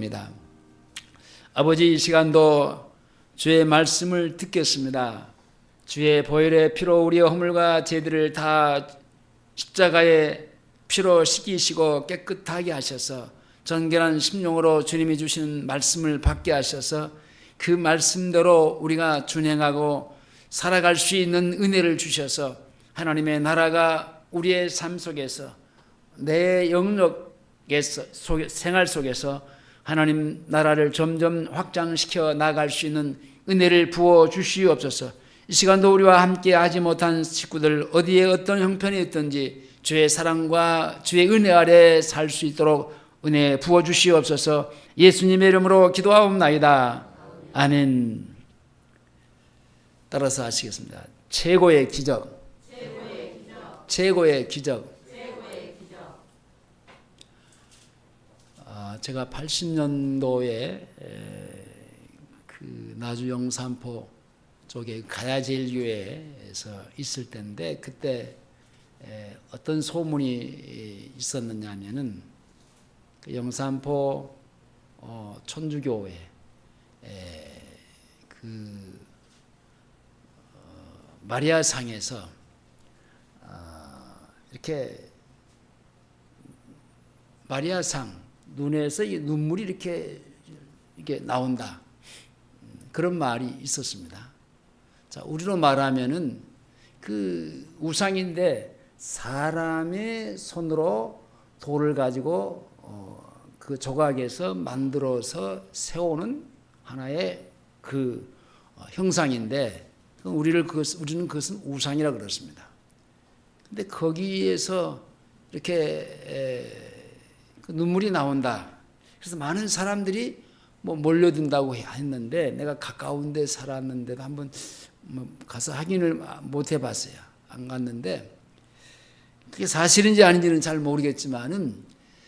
기도입니다. 아버지, 이 시간도 주의 말씀을 듣겠습니다. 주의 보혈의 피로 우리의 허물과 죄들을 다 십자가의 피로 씻기시고 깨끗하게 하셔서 정결한 심령으로 주님이 주시는 말씀을 받게 하셔서 그 말씀대로 우리가 준행하고 살아갈 수 있는 은혜를 주셔서 하나님의 나라가 우리의 삶 속에서 내 영역에서 생활 속에서 하나님 나라를 점점 확장시켜 나갈 수 있는 은혜를 부어 주시옵소서. 이 시간도 우리와 함께 하지 못한 식구들 어디에 어떤 형편이 있든지 주의 사랑과 주의 은혜 아래 살 수 있도록 은혜 부어 주시옵소서. 예수님의 이름으로 기도하옵나이다. 아멘. 따라서 하시겠습니다. 최고의 기적. 최고의 기적. 제가 80년도에 그 나주 영산포 쪽에 가야제일교회에서 있을 때인데, 그때 어떤 소문이 있었느냐 하면은 그 영산포 천주교회 그 마리아상에서 이렇게 마리아상 눈에서 눈물이 이렇게 나온다, 그런 말이 있었습니다. 자, 우리로 말하면은 그 우상인데 사람의 손으로 돌을 가지고 그 조각에서 만들어서 세우는 하나의 그 형상인데, 우리는 그것은 우상이라고 그렇습니다. 근데 거기에서 이렇게 눈물이 나온다. 그래서 많은 사람들이 몰려든다고 했는데, 내가 가까운 데 살았는데도 한번 가서 확인을 못 해봤어요. 안 갔는데, 그게 사실인지 아닌지는 잘 모르겠지만은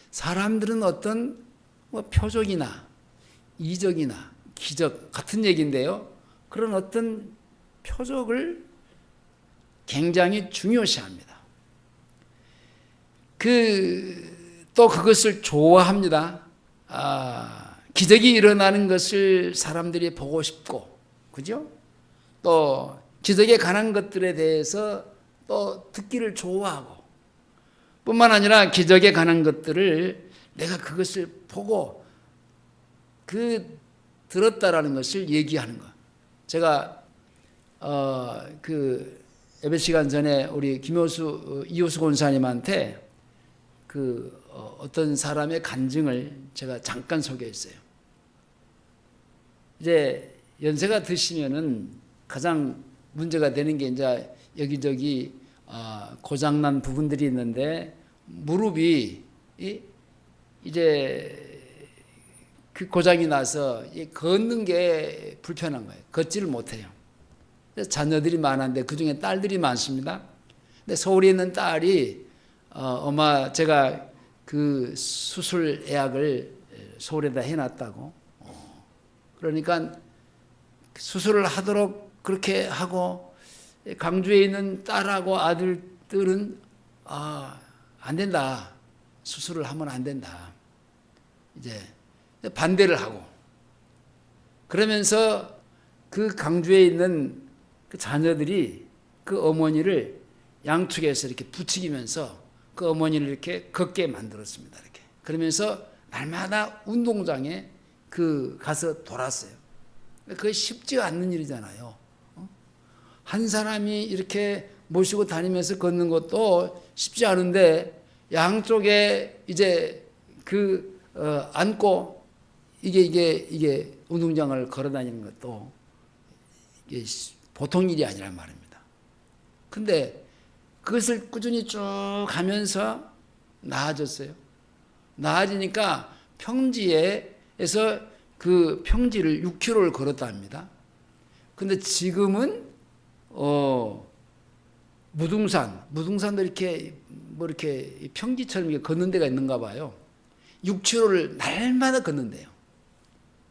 사람들은 어떤 표적이나 이적이나 기적 같은 얘기인데요, 그런 어떤 표적을 굉장히 중요시합니다. 또 그것을 좋아합니다. 기적이 일어나는 것을 사람들이 보고 싶고, 그죠? 또 기적에 관한 것들에 대해서 또 듣기를 좋아하고, 뿐만 아니라 기적에 관한 것들을 내가 그것을 보고 들었다라는 것을 얘기하는 것. 제가 그 예배 시간 전에 우리 이호수 권사님한테 어떤 사람의 간증을 제가 잠깐 소개했어요. 이제 연세가 드시면은 가장 문제가 되는 게 이제 여기저기 고장난 부분들이 있는데, 무릎이 이제 그 고장이 나서 걷는 게 불편한 거예요. 걷지를 못해요. 자녀들이 많은데 그중에 딸들이 많습니다. 근데 서울에 있는 딸이 엄마, 제가 그 수술 예약을 서울에다 해놨다고. 그러니까 수술을 하도록 그렇게 하고, 강주에 있는 딸하고 아들들은 안 된다, 수술을 하면 안 된다, 이제 반대를 하고, 그러면서 그 강주에 있는 그 자녀들이 그 어머니를 양쪽에서 이렇게 부추기면서 그 어머니를 이렇게 걷게 만들었습니다. 이렇게. 그러면서 날마다 운동장에 가서 돌았어요. 그게 쉽지 않는 일이잖아요. 한 사람이 이렇게 모시고 다니면서 걷는 것도 쉽지 않은데, 양쪽에 이제 앉고 이게 운동장을 걸어 다니는 것도 이게 보통 일이 아니란 말입니다. 근데 그것을 꾸준히 쭉 하면서 나아졌어요. 나아지니까 평지에서 그 평지를 6km를 걸었다 합니다. 근데 지금은 무등산도 이렇게 이렇게 평지처럼 이렇게 걷는 데가 있는가 봐요. 6km를 날마다 걷는데요.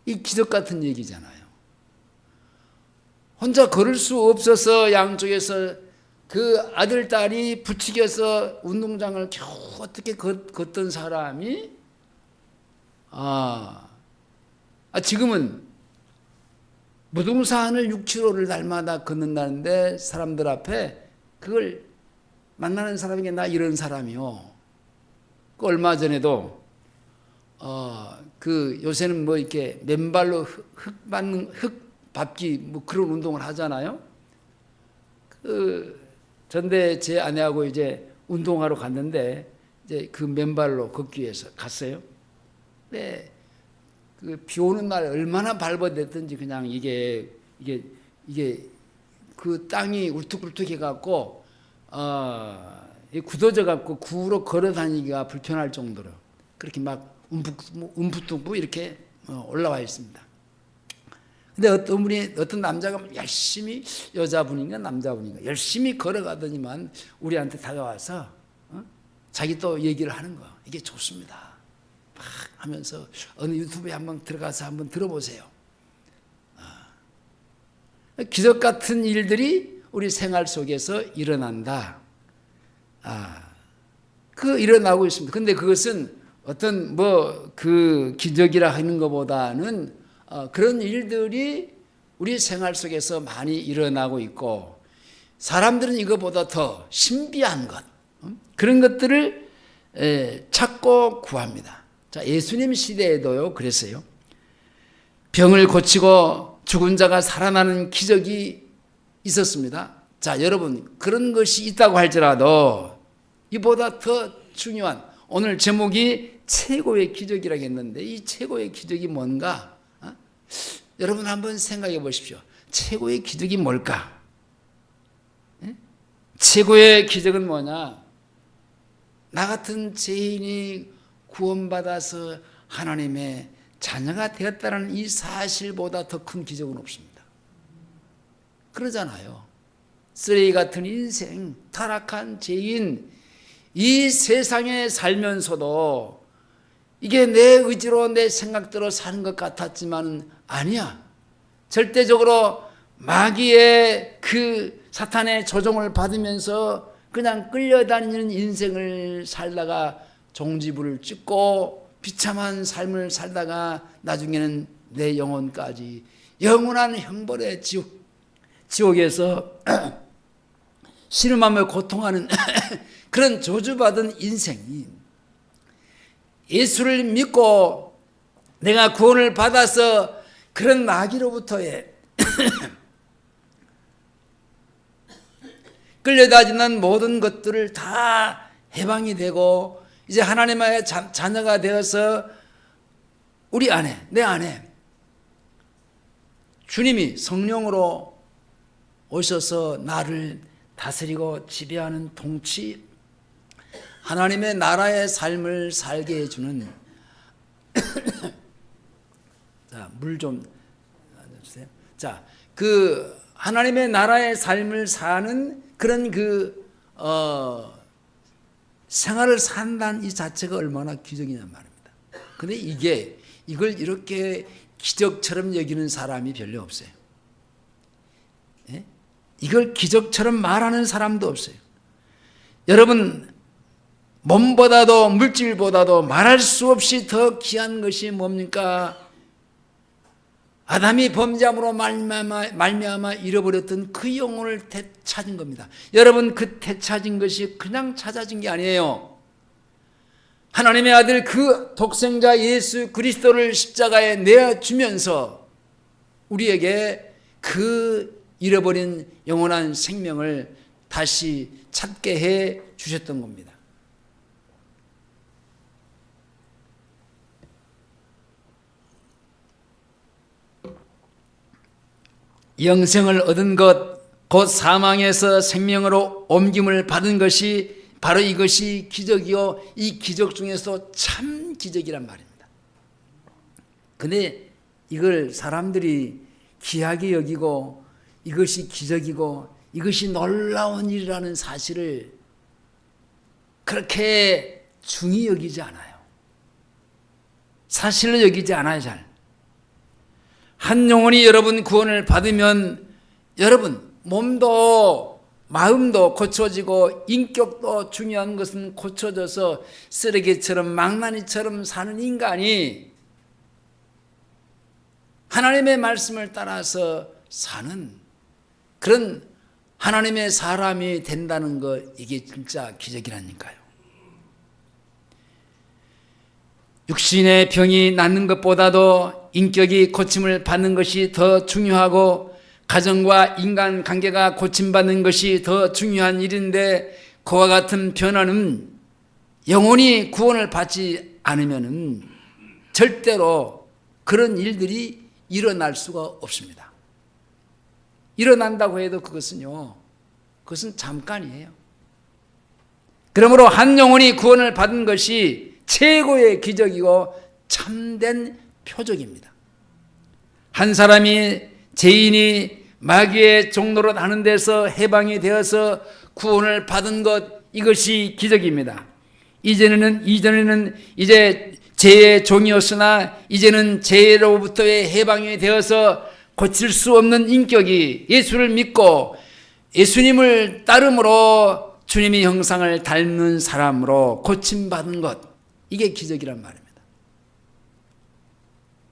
이 기적 같은 얘기잖아요. 혼자 걸을 수 없어서 양쪽에서 그 아들, 딸이 부추겨서 운동장을 겨우 어떻게 걷던 사람이 지금은 무등산을 6km를 날마다 걷는다는데 사람들 앞에 그걸 만나는 사람에게 나 이런 사람이요. 그 얼마 전에도 그 요새는 뭐 이렇게 맨발로 흙 밟기 뭐 그런 운동을 하잖아요. 그 전대 제 아내하고 이제 운동하러 갔는데 이제 그 맨발로 걷기 위해서 갔어요. 네. 그 비 오는 날 얼마나 밟아댔든지 그냥 이게 그 땅이 울퉁불퉁해 갖고 굳어져 갖고 구로 걸어 다니기가 불편할 정도로 그렇게 막 움푹움푹 이렇게 올라와 있습니다. 근데 어떤 남자가 열심히 여자분인가 남자분인가 열심히 걸어가더니만 우리한테 다가와서 자기 또 얘기를 하는 거. 이게 좋습니다. 막 하면서 어느 유튜브에 한번 들어가서 한번 들어보세요. 기적 같은 일들이 우리 생활 속에서 일어난다. 그 일어나고 있습니다. 근데 그것은 어떤 그 기적이라 하는 것보다는 그런 일들이 우리 생활 속에서 많이 일어나고 있고 사람들은 이것보다 더 신비한 것 그런 것들을 찾고 구합니다. 자, 예수님 시대에도요 그랬어요. 병을 고치고 죽은 자가 살아나는 기적이 있었습니다. 자, 여러분 그런 것이 있다고 할지라도 이보다 더 중요한 오늘 제목이 최고의 기적이라고 했는데 이 최고의 기적이 뭔가? 여러분 한번 생각해 보십시오. 최고의 기적이 뭘까? 최고의 기적은 뭐냐? 나 같은 죄인이 구원받아서 하나님의 자녀가 되었다는 이 사실보다 더 큰 기적은 없습니다. 그러잖아요. 쓰레기 같은 인생, 타락한 죄인, 이 세상에 살면서도 이게 내 의지로 내 생각대로 사는 것 같았지만 아니야. 절대적으로 마귀의 그 사탄의 조종을 받으면서 그냥 끌려다니는 인생을 살다가 종지부를 찍고 비참한 삶을 살다가 나중에는 내 영혼까지 영원한 형벌의 지옥에서 신음하며 고통하는 그런 저주받은 인생이 예수를 믿고 내가 구원을 받아서 그런 마귀로부터의 끌려다니는 모든 것들을 다 해방이 되고 이제 하나님의 자녀가 되어서 우리 안에 내 안에 주님이 성령으로 오셔서 나를 다스리고 지배하는 통치 하나님의 나라의 삶을 살게 해주는 자, 물 좀 주세요. 자, 그 하나님의 나라의 삶을 사는 그런 생활을 산다는 이 자체가 얼마나 기적이냔 말입니다. 근데 이걸 이렇게 기적처럼 여기는 사람이 별로 없어요. 예? 이걸 기적처럼 말하는 사람도 없어요. 여러분 몸보다도 물질보다도 말할 수 없이 더 귀한 것이 뭡니까? 아담이 범죄함으로 말미암아 잃어버렸던 그 영혼을 되찾은 겁니다. 여러분 그 되찾은 것이 그냥 찾아진 게 아니에요. 하나님의 아들 그 독생자 예수 그리스도를 십자가에 내어주면서 우리에게 그 잃어버린 영원한 생명을 다시 찾게 해 주셨던 겁니다. 영생을 얻은 것, 곧 사망에서 생명으로 옮김을 받은 것이 바로 이것이 기적이요. 이 기적 중에서 참 기적이란 말입니다. 근데 이걸 사람들이 귀하게 여기고 이것이 기적이고 이것이 놀라운 일이라는 사실을 그렇게 중히 여기지 않아요. 사실로 여기지 않아요, 잘. 한 영혼이 여러분 구원을 받으면 여러분 몸도 마음도 고쳐지고 인격도 중요한 것은 고쳐져서 쓰레기처럼 망나니처럼 사는 인간이 하나님의 말씀을 따라서 사는 그런 하나님의 사람이 된다는 것, 이게 진짜 기적이라니까요. 육신의 병이 낫는 것보다도 인격이 고침을 받는 것이 더 중요하고 가정과 인간 관계가 고침받는 것이 더 중요한 일인데, 그와 같은 변화는 영원히 구원을 받지 않으면 절대로 그런 일들이 일어날 수가 없습니다. 일어난다고 해도 그것은 잠깐이에요. 그러므로 한 영혼이 구원을 받은 것이 최고의 기적이고 참된 표적입니다. 한 사람이, 죄인이 마귀의 종노릇 하는 데서 해방이 되어서 구원을 받은 것, 이것이 기적입니다. 이전에는 이제 죄의 종이었으나 이제는 죄로부터의 해방이 되어서 고칠 수 없는 인격이 예수를 믿고 예수님을 따름으로 주님의 형상을 닮는 사람으로 고침받은 것, 이게 기적이란 말입니다.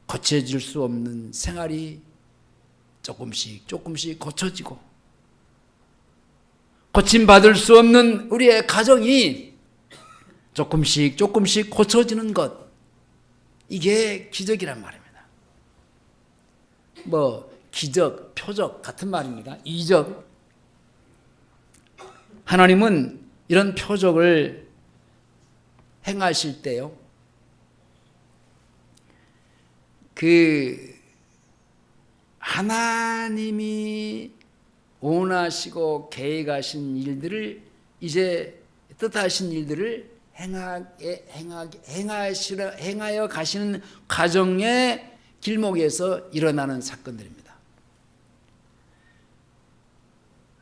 고쳐질 수 없는 생활이 조금씩 고쳐지고, 고침받을 수 없는 우리의 가정이 조금씩 고쳐지는 것, 이게 기적이란 말입니다. 기적, 표적 같은 말입니다. 이적. 하나님은 이런 표적을 행하실 때요, 하나님이 원하시고 계획하신 일들을, 이제 뜻하신 일들을 행하여 가시는 과정의 길목에서 일어나는 사건들입니다.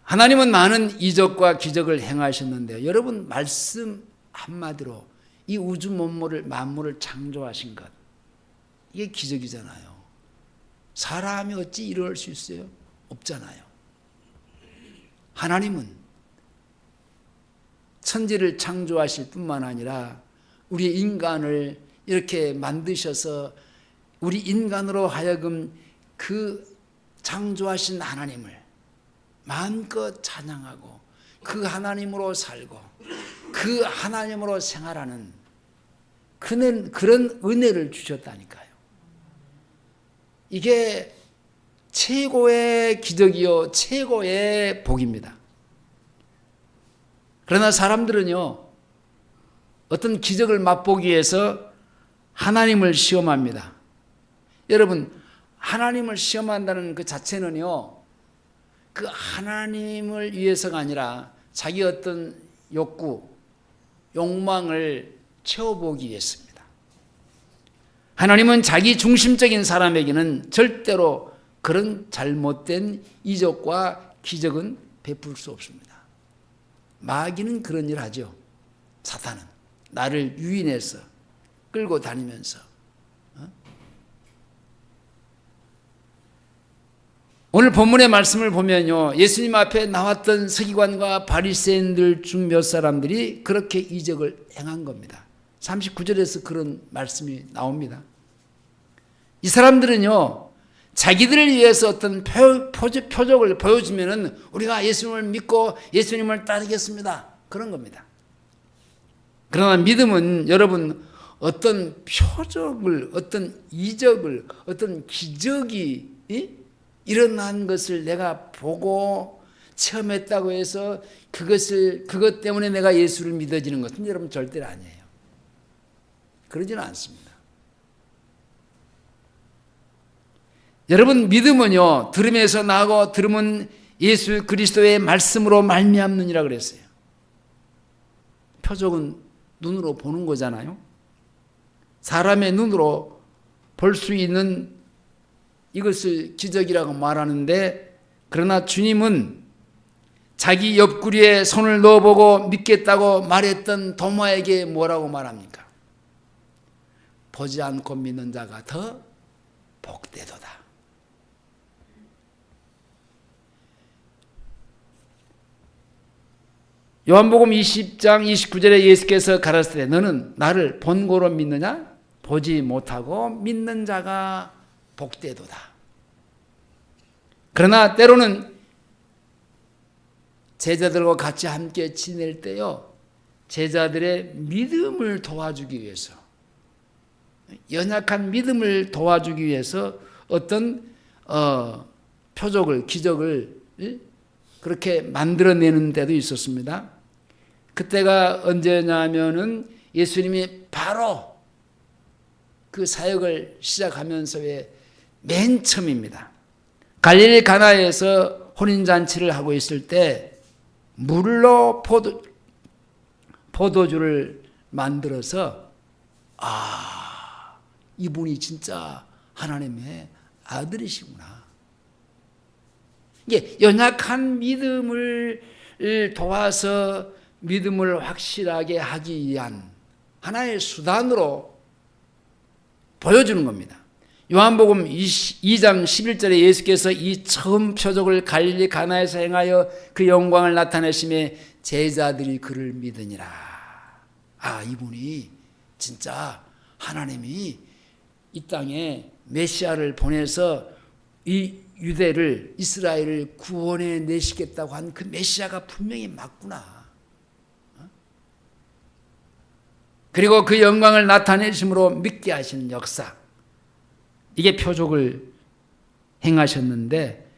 하나님은 많은 이적과 기적을 행하셨는데요, 여러분, 말씀 한마디로 이 우주 만물을 창조하신 것, 이게 기적이잖아요. 사람이 어찌 이럴 수 있어요? 없잖아요. 하나님은 천지를 창조하실 뿐만 아니라 우리 인간을 이렇게 만드셔서 우리 인간으로 하여금 그 창조하신 하나님을 마음껏 찬양하고 그 하나님으로 살고 그 하나님으로 생활하는 그런 은혜를 주셨다니까요. 이게 최고의 기적이요, 최고의 복입니다. 그러나 사람들은요, 어떤 기적을 맛보기 위해서 하나님을 시험합니다. 여러분, 하나님을 시험한다는 그 자체는요, 그 하나님을 위해서가 아니라 자기 어떤 욕구, 욕망을 채워보기 위해서입니다. 하나님은 자기 중심적인 사람에게는 절대로 그런 잘못된 이적과 기적은 베풀 수 없습니다. 마귀는 그런 일을 하죠. 사탄은 나를 유인해서 끌고 다니면서 오늘 본문의 말씀을 보면요, 예수님 앞에 나왔던 서기관과 바리새인들 중 몇 사람들이 그렇게 이적을 행한 겁니다. 39절에서 그런 말씀이 나옵니다. 이 사람들은요, 자기들을 위해서 어떤 표적을 보여주면은 우리가 예수님을 믿고 예수님을 따르겠습니다, 그런 겁니다. 그러나 믿음은 여러분, 어떤 표적을, 어떤 이적을, 어떤 기적이 일어난 것을 내가 보고 체험했다고 해서 그것 때문에 내가 예수를 믿어지는 것은 여러분 절대로 아니에요. 그러지는 않습니다. 여러분, 믿음은요, 들음에서 나고 들음은 예수 그리스도의 말씀으로 말미암느니라 그랬어요. 표적은 눈으로 보는 거잖아요. 사람의 눈으로 볼 수 있는 이것을 기적이라고 말하는데, 그러나 주님은 자기 옆구리에 손을 넣어보고 믿겠다고 말했던 도마에게 뭐라고 말합니까? 보지 않고 믿는 자가 더 복되도다. 요한복음 20장 29절에 예수께서 가라사대 너는 나를 본고로 믿느냐? 보지 못하고 믿는 자가 복되도다. 그러나 때로는 제자들과 같이 함께 지낼 때요, 제자들의 믿음을 도와주기 위해서, 연약한 믿음을 도와주기 위해서 어떤 표적을, 기적을 그렇게 만들어내는 때도 있었습니다. 그때가 언제냐면은 예수님이 바로 그 사역을 시작하면서의 맨 처음입니다. 갈릴리 가나에서 혼인잔치를 하고 있을 때 물로 포도주를 만들어서 이분이 진짜 하나님의 아들이시구나. 이게 연약한 믿음을 도와서 믿음을 확실하게 하기 위한 하나의 수단으로 보여주는 겁니다. 요한복음 2장 11절에 예수께서 이 처음 표적을 갈릴리 가나에서 행하여 그 영광을 나타내심에 제자들이 그를 믿으니라. 이분이 진짜 하나님이 이 땅에 메시아를 보내서 이 유대를, 이스라엘을 구원해 내시겠다고 한 그 메시아가 분명히 맞구나. 그리고 그 영광을 나타내심으로 믿게 하시는 역사, 이게 표적을 행하셨는데,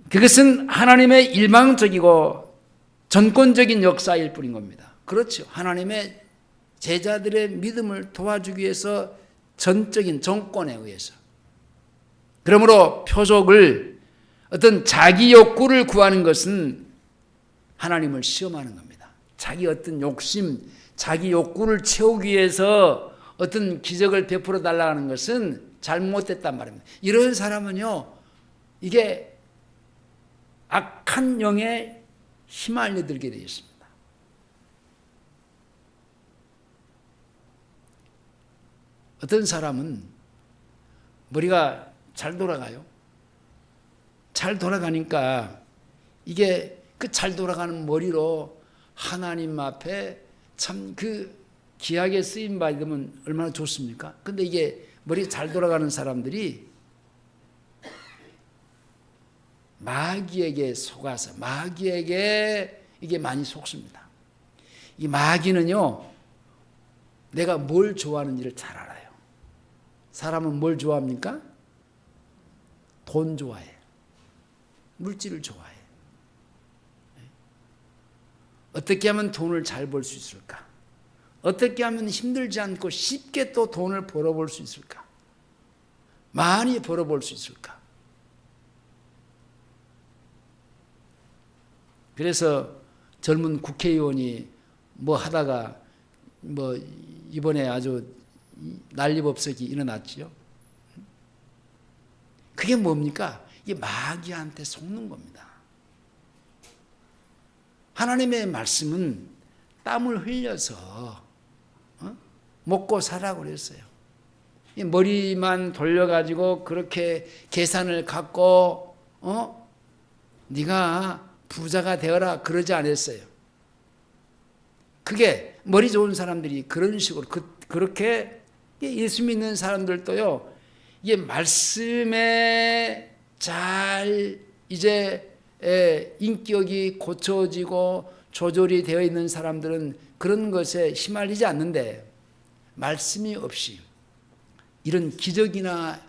그것은 하나님의 일방적이고 전권적인 역사일 뿐인 겁니다. 그렇죠. 하나님의 제자들의 믿음을 도와주기 위해서 전적인 정권에 의해서. 그러므로 표적을, 어떤 자기 욕구를 구하는 것은 하나님을 시험하는 겁니다. 자기 어떤 욕심, 자기 욕구를 채우기 위해서 어떤 기적을 베풀어 달라고 하는 것은 잘못됐단 말입니다. 이런 사람은요, 이게 악한 영에 휘말려들게 되어 있습니다. 어떤 사람은 머리가 잘 돌아가요. 잘 돌아가니까 이게 그 잘 돌아가는 머리로 하나님 앞에 참 그 귀하게 쓰임 받으면 얼마나 좋습니까? 근데 이게 머리 잘 돌아가는 사람들이 마귀에게 속아서, 마귀에게 이게 많이 속습니다. 이 마귀는요, 내가 뭘 좋아하는지를 잘 알아요. 사람은 뭘 좋아합니까? 돈 좋아해. 물질을 좋아해. 어떻게 하면 돈을 잘 벌 수 있을까? 어떻게 하면 힘들지 않고 쉽게 또 돈을 벌어볼 수 있을까? 많이 벌어볼 수 있을까? 그래서 젊은 국회의원이 뭐 하다가 뭐 이번에 아주 난리법석이 일어났지요. 그게 뭡니까? 이게 마귀한테 속는 겁니다. 하나님의 말씀은 땀을 흘려서 먹고 살라고 그랬어요. 머리만 돌려가지고 그렇게 계산을 갖고 네가 부자가 되어라 그러지 않았어요. 그게 머리 좋은 사람들이 그런 식으로 그렇게 예수 믿는 사람들도요, 이게 말씀에 잘 이제 인격이 고쳐지고 조절이 되어 있는 사람들은 그런 것에 휘말리지 않는데, 말씀이 없이 이런 기적이나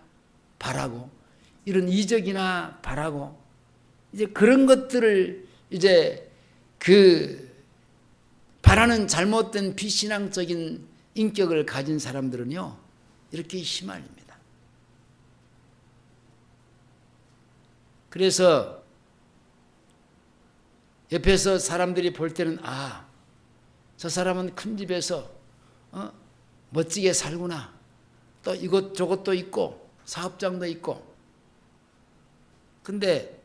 바라고 이런 이적이나 바라고 이제 그런 것들을 이제 그 바라는 잘못된 비신앙적인 인격을 가진 사람들은요, 이렇게 휘말립니다. 그래서 옆에서 사람들이 볼 때는 저 사람은 큰 집에서 멋지게 살구나. 또 이것저것도 있고 사업장도 있고. 근데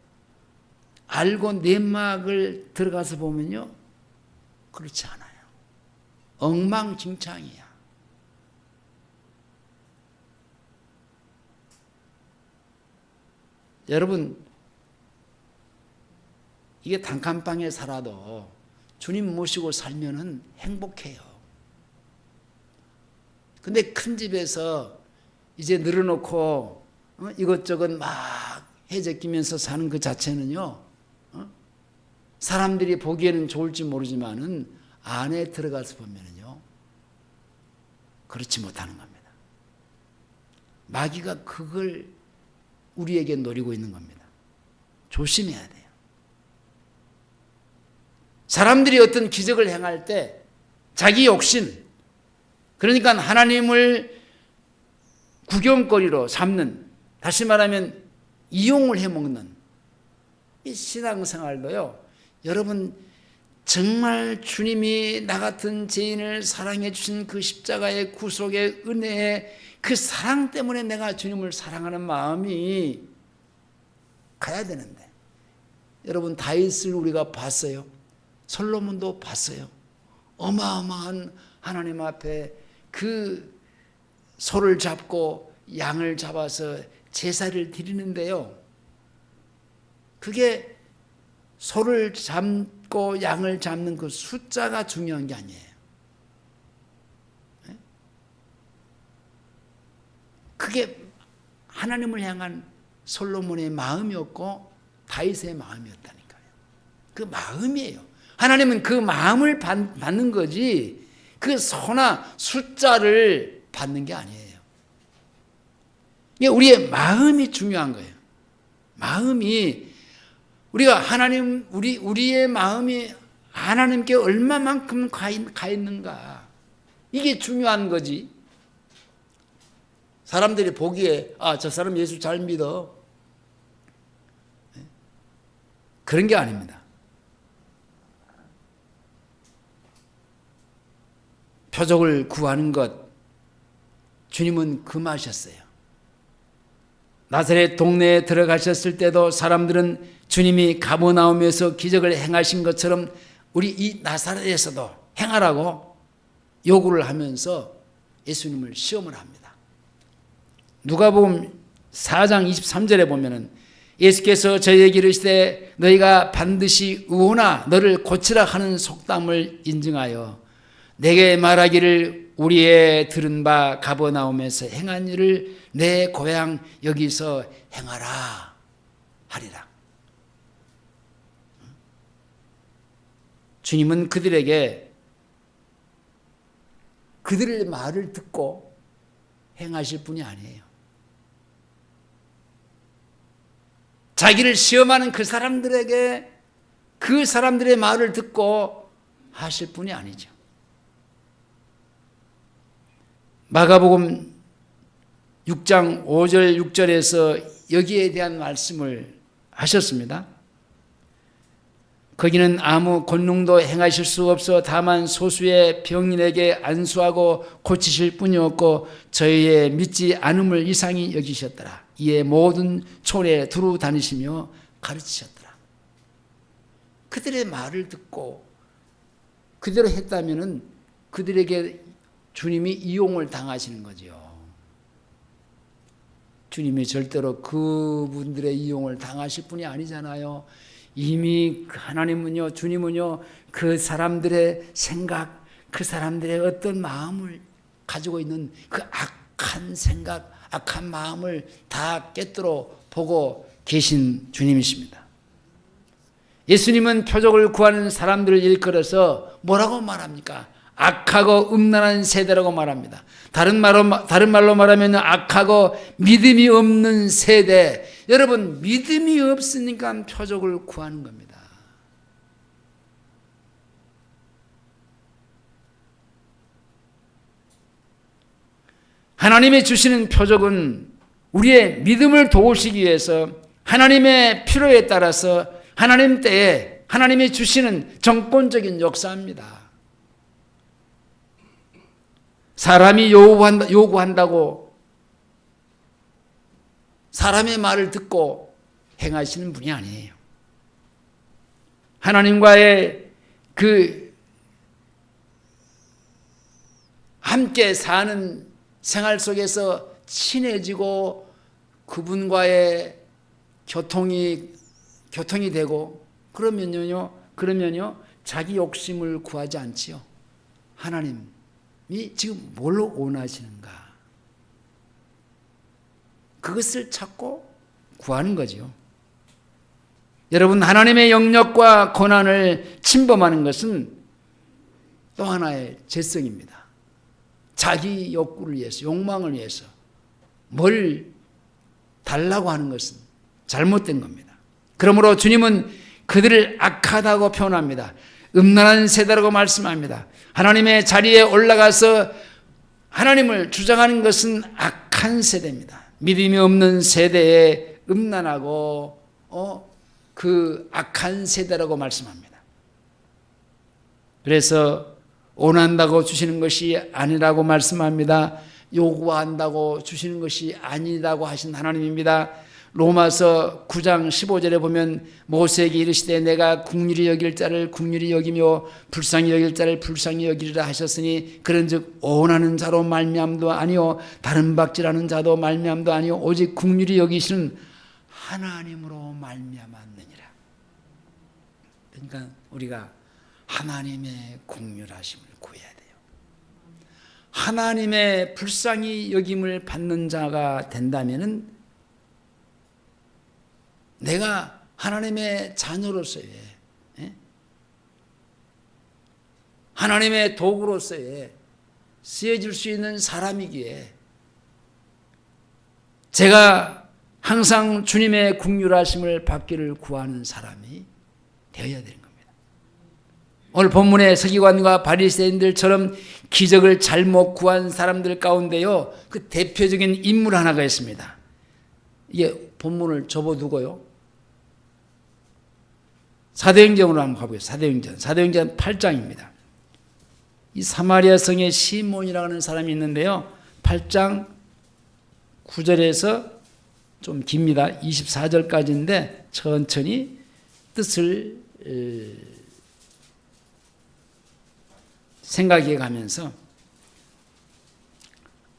알고 내막을 들어가서 보면요, 그렇지 않아요. 엉망진창이야. 여러분, 이게 단칸방에 살아도 주님 모시고 살면은 행복해요. 근데 큰 집에서 이제 늘어놓고 이것저것 막 해제끼면서 사는 그 자체는요, 사람들이 보기에는 좋을지 모르지만은 안에 들어가서 보면은요, 그렇지 못하는 겁니다. 마귀가 그걸 우리에게 노리고 있는 겁니다. 조심해야 돼요. 사람들이 어떤 기적을 행할 때 자기 욕심, 그러니까 하나님을 구경거리로 삼는, 다시 말하면 이용을 해먹는 이 신앙생활도요, 여러분 정말 주님이 나 같은 죄인을 사랑해 주신 그 십자가의 구속의 은혜의 그 사랑 때문에 내가 주님을 사랑하는 마음이 가야 되는데, 여러분 다윗을 우리가 봤어요. 솔로몬도 봤어요. 어마어마한 하나님 앞에 그 소를 잡고 양을 잡아서 제사를 드리는데요, 그게 소를 잡고 양을 잡는 그 숫자가 중요한 게 아니에요. 그게 하나님을 향한 솔로몬의 마음이었고 다윗의 마음이었다니까요. 그 마음이에요. 하나님은 그 마음을 받는 거지 그 소나 숫자를 받는 게 아니에요. 우리의 마음이 중요한 거예요. 마음이, 우리가 하나님, 우리의 마음이 하나님께 얼마만큼 가 있는가, 이게 중요한 거지. 사람들이 보기에 저 사람 예수 잘 믿어, 그런 게 아닙니다. 표적을 구하는 것, 주님은 금하셨어요. 나사렛 동네에 들어가셨을 때도 사람들은 주님이 가버나움에서 기적을 행하신 것처럼 우리 이 나사렛에서도 행하라고 요구를 하면서 예수님을 시험을 합니다. 누가복음 4장 23절에 보면은 예수께서 저희에게 이르시되 너희가 반드시 의호나 너를 고치라 하는 속담을 인증하여 내게 말하기를 우리의 들은 바 가버나움에서 행한 일을 내 고향 여기서 행하라 하리라. 주님은 그들에게 그들의 말을 듣고 행하실 분이 아니에요. 자기를 시험하는 그 사람들에게 그 사람들의 말을 듣고 하실 분이 아니죠. 마가복음 6장 5절 6절에서 여기에 대한 말씀을 하셨습니다. 거기는 아무 권능도 행하실 수 없어 다만 소수의 병인에게 안수하고 고치실 뿐이었고 저희의 믿지 않음을 이상히 여기셨더라. 이에 모든 촌에 두루 다니시며 가르치셨더라. 그들의 말을 듣고 그대로 했다면은 그들에게 주님이 이용을 당하시는 거죠. 주님이 절대로 그분들의 이용을 당하실 분이 아니잖아요. 이미 하나님은요, 주님은요, 그 사람들의 생각, 그 사람들의 어떤 마음을 가지고 있는 그 악한 생각, 악한 마음을 다 꿰뚫어 보고 계신 주님이십니다. 예수님은 표적을 구하는 사람들을 일컬어서 뭐라고 말합니까? 악하고 음란한 세대라고 말합니다. 다른 말로 말하면 악하고 믿음이 없는 세대. 여러분, 믿음이 없으니까 표적을 구하는 겁니다. 하나님이 주시는 표적은 우리의 믿음을 도우시기 위해서 하나님의 필요에 따라서 하나님 때에 하나님이 주시는 정권적인 역사입니다. 사람이 요구한다고 사람의 말을 듣고 행하시는 분이 아니에요. 하나님과의 그 함께 사는 생활 속에서 친해지고 그분과의 교통이 되고 그러면요 자기 욕심을 구하지 않지요. 하나님이 지금 뭘 원하시는가? 그것을 찾고 구하는 거지요. 여러분, 하나님의 영역과 권한을 침범하는 것은 또 하나의 죄성입니다. 자기 욕구를 위해서, 욕망을 위해서 뭘 달라고 하는 것은 잘못된 겁니다. 그러므로 주님은 그들을 악하다고 표현합니다. 음란한 세대라고 말씀합니다. 하나님의 자리에 올라가서 하나님을 주장하는 것은 악한 세대입니다. 믿음이 없는 세대에 음란하고 그 악한 세대라고 말씀합니다. 그래서 원한다고 주시는 것이 아니라고 말씀합니다. 요구한다고 주시는 것이 아니라고 하신 하나님입니다. 로마서 9장 15절에 보면 모세에게 이르시되 내가 긍휼히 여길 자를 긍휼히 여기며 불쌍히 여길 자를 불쌍히 여기리라 하셨으니 그런즉 원하는 자로 말미암도 아니요 다른 박질하는 자도 말미암도 아니요 오직 긍휼히 여기시는 하나님으로 말미암았느니라. 그러니까 우리가 하나님의 긍휼하심을 구해야 돼요. 하나님의 불쌍히 여김을 받는 자가 된다면은 내가 하나님의 자녀로서의 하나님의 도구로서의 쓰여질 수 있는 사람이기에 제가 항상 주님의 긍휼하심을 받기를 구하는 사람이 되어야 되는 겁니다. 오늘 본문의 서기관과 바리새인들처럼 기적을 잘못 구한 사람들 가운데요, 그 대표적인 인물 하나가 있습니다. 이게 본문을 접어두고요, 사도행전으로 한번 가보겠습니다. 사도행전 8장입니다. 이 사마리아 성에 시몬이라고 하는 사람이 있는데요, 8장 9절에서 좀 깁니다. 24절까지인데 천천히 뜻을 생각해 가면서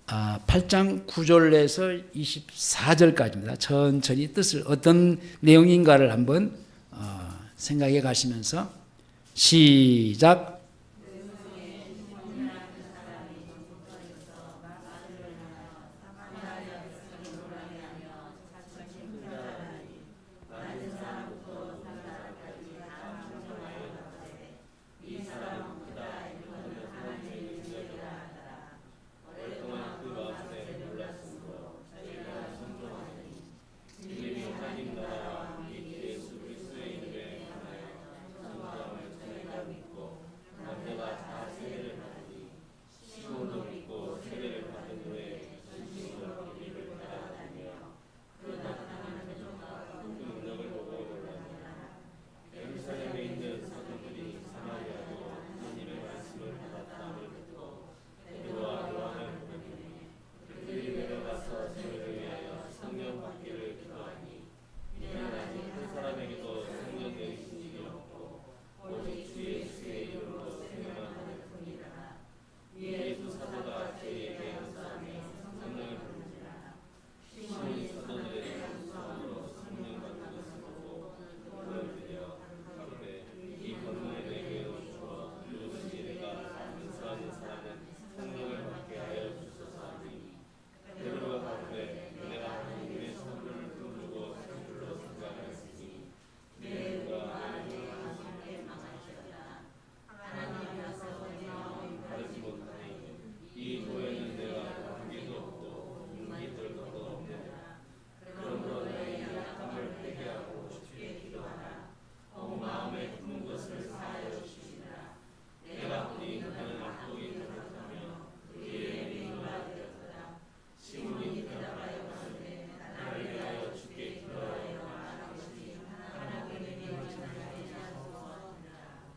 8장 9절에서 24절까지입니다. 천천히 뜻을 어떤 내용인가를 한번 생각해 가시면서 시작.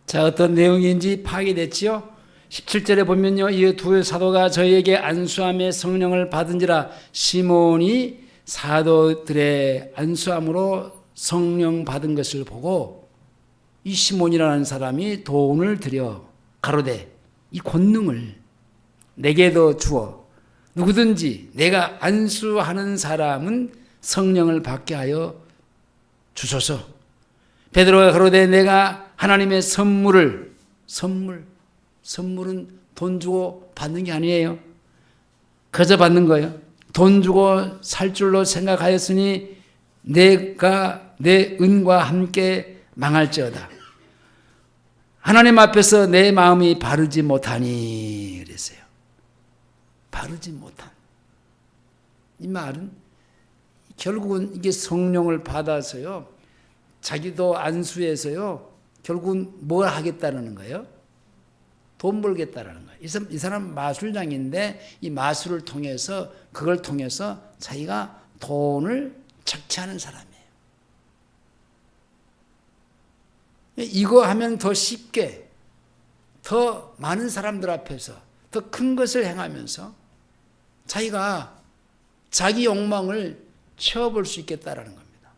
자, 어떤 내용인지 파악됐지요? 17절에 보면요, 이 두 사도가 저희에게 안수함의 성령을 받은지라. 시몬이 사도들의 안수함으로 성령 받은 것을 보고 이 시몬이라는 사람이 돈을 들여 가로되 이 권능을 내게도 주어 누구든지 내가 안수하는 사람은 성령을 받게 하여 주소서. 베드로가 가로되 내가 하나님의 선물은 돈 주고 받는 게 아니에요. 그저 받는 거예요. 돈 주고 살 줄로 생각하였으니 내가 내 은과 함께 망할지어다. 하나님 앞에서 내 마음이 바르지 못하니 그랬어요. 바르지 못한. 이 말은 결국은 이게 성령을 받아서요. 자기도 안수해서요. 결국은 뭘 하겠다는 거예요? 돈 벌겠다는 거예요. 이 사람 마술장인데 이 마술을 통해서 그걸 통해서 자기가 돈을 착취하는 사람이에요. 이거 하면 더 쉽게 더 많은 사람들 앞에서 더 큰 것을 행하면서 자기가 자기 욕망을 채워볼 수 있겠다라는 겁니다.